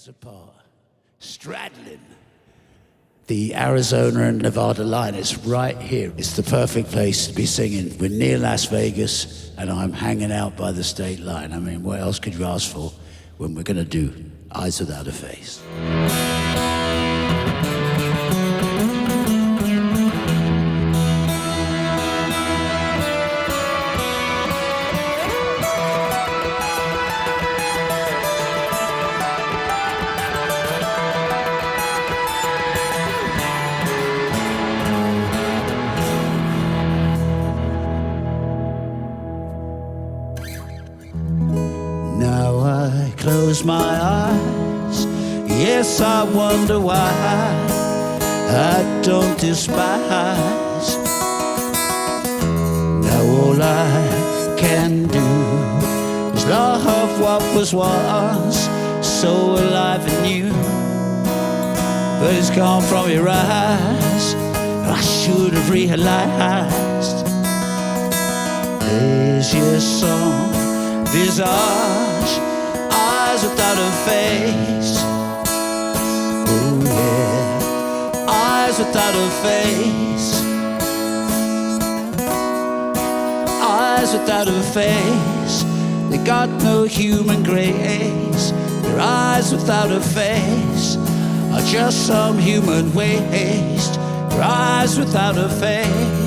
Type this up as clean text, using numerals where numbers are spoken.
apart. Stateline, the Arizona and Nevada line is right here. It's the perfect place to be singing. We're near Las Vegas, and I'm hanging out by the state line. I mean, what else could you ask for when we're going to do Eyes Without a Face? Now I close my eyes. Yes, I wonder why I don't despise. Now all I can do is love what was once so alive and new. But it's gone from your eyes. I should have realized. There's your song, visage, eyes without a face. Oh yeah, eyes without a face. Eyes without a face. They got no human grace. Their eyes without a face are just some human waste. Their eyes without a face.